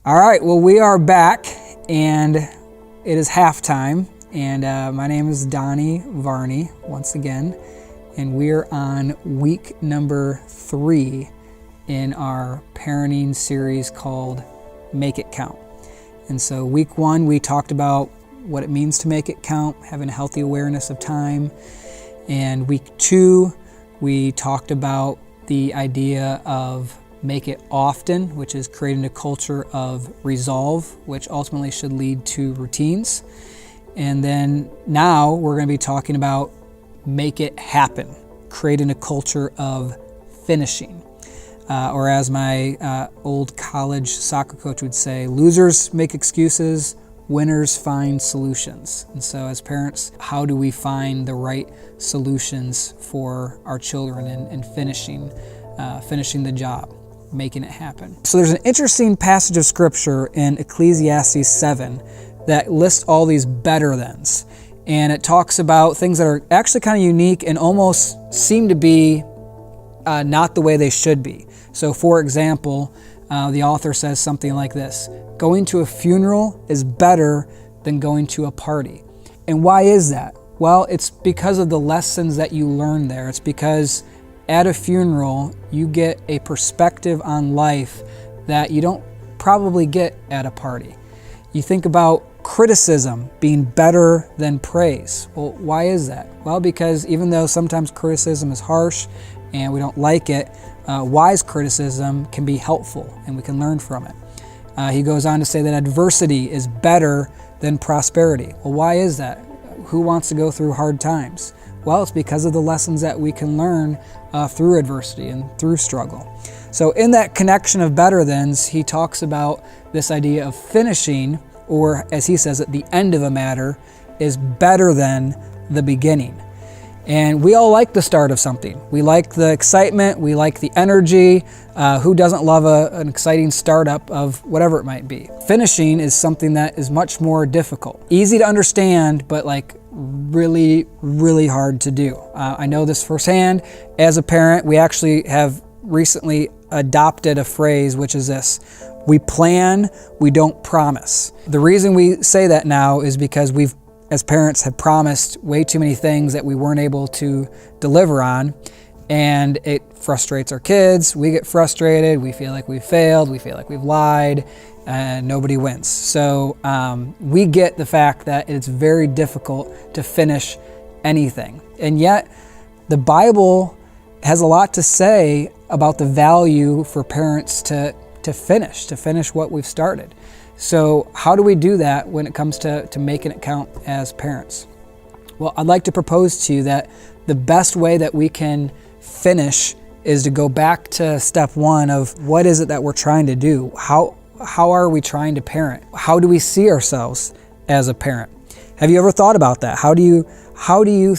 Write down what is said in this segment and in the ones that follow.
All right, well, we are back, and it is halftime, and my name is Donnie Varney once again, and we're on week number 3 in our parenting series called Make It Count. And so week 1, we talked about what it means to make it count, having a healthy awareness of time, and week 2, we talked about the idea of make it often, which is creating a culture of resolve, which ultimately should lead to routines. And then now we're going to be talking about make it happen, creating a culture of finishing. Or as my old college soccer coach would say, losers make excuses, winners find solutions. And so as parents, how do we find the right solutions for our children in finishing the job, making it happen? So there's an interesting passage of scripture in Ecclesiastes 7 that lists all these better thans. And it talks about things that are actually kind of unique and almost seem to be not the way they should be. So for example, the author says something like this: going to a funeral is better than going to a party. And why is that? Well, it's because of the lessons that you learn there. It's because at a funeral, you get a perspective on life that you don't probably get at a party. You think about criticism being better than praise. Well, why is that? Well, because even though sometimes criticism is harsh and we don't like it, wise criticism can be helpful and we can learn from it. He goes on to say that adversity is better than prosperity. Well, why is that? Who wants to go through hard times? Well, it's because of the lessons that we can learn through adversity and through struggle. So in that connection of better thans, he talks about this idea of finishing, or as he says, at the end of a matter is better than the beginning. And we all like the start of something. We like the excitement, we like the energy. Who doesn't love an exciting startup of whatever it might be? Finishing is something that is much more difficult. Easy to understand, but really, really hard to do. I know this firsthand. As a parent, we actually have recently adopted a phrase, which is this: we plan, we don't promise. The reason we say that now is because we've, as parents, have promised way too many things that we weren't able to deliver on, and it frustrates our kids. We get frustrated, we feel like we've failed, we feel like we've lied, and nobody wins. So we get the fact that it's very difficult to finish anything. And yet, the Bible has a lot to say about the value for parents to finish what we've started. So how do we do that when it comes to making it count as parents? Well, I'd like to propose to you that the best way that we can finish is to go back to step 1 of what is it that we're trying to do? How are we trying to parent? How do we see ourselves as a parent? Have you ever thought about that? How do you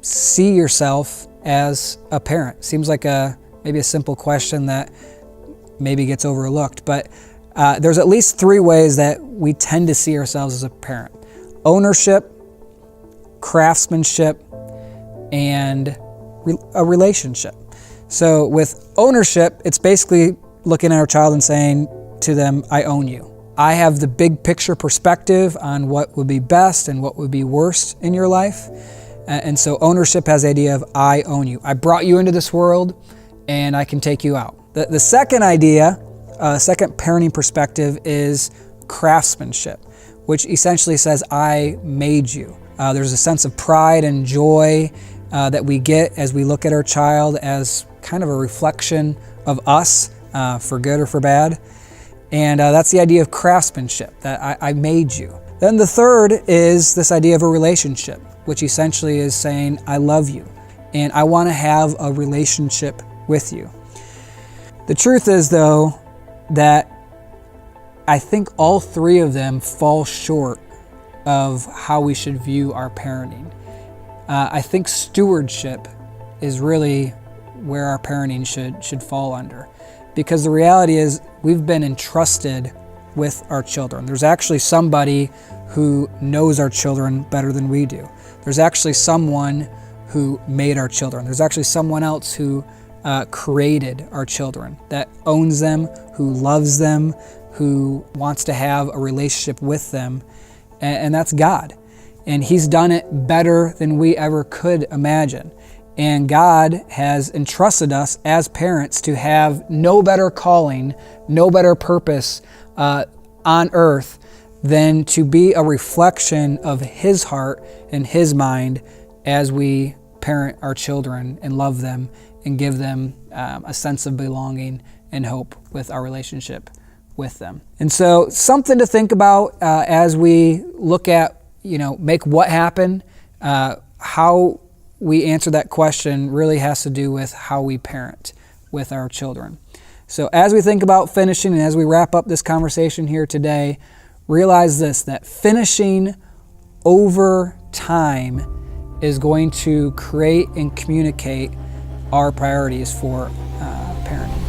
see yourself as a parent? Seems like maybe a simple question that maybe gets overlooked, but there's at least 3 ways that we tend to see ourselves as a parent: ownership, craftsmanship, and a relationship. So with ownership, it's basically looking at our child and saying to them, I own you. I have the big picture perspective on what would be best and what would be worst in your life. And so ownership has the idea of I own you. I brought you into this world and I can take you out. The second idea, second parenting perspective, is craftsmanship, which essentially says I made you. There's a sense of pride and joy that we get as we look at our child as kind of a reflection of us, for good or for bad. And that's the idea of craftsmanship, that I made you. Then the third is this idea of a relationship, which essentially is saying I love you and I want to have a relationship with you. The truth is, though, that I think all 3 of them fall short of how we should view our parenting. I think stewardship is really where our parenting should fall under, because the reality is we've been entrusted with our children. There's actually somebody who knows our children better than we do. There's actually someone who made our children. There's actually someone else who created our children, that owns them, who loves them, who wants to have a relationship with them, and that's God. And He's done it better than we ever could imagine. And God has entrusted us as parents to have no better calling, no better purpose on earth than to be a reflection of His heart and His mind as we parent our children and love them and give them a sense of belonging and hope with our relationship with them. And so something to think about as we look at, make what happen. How we answer that question really has to do with how we parent with our children. So as we think about finishing and as we wrap up this conversation here today, realize this, that finishing over time is going to create and communicate our priorities for parenting.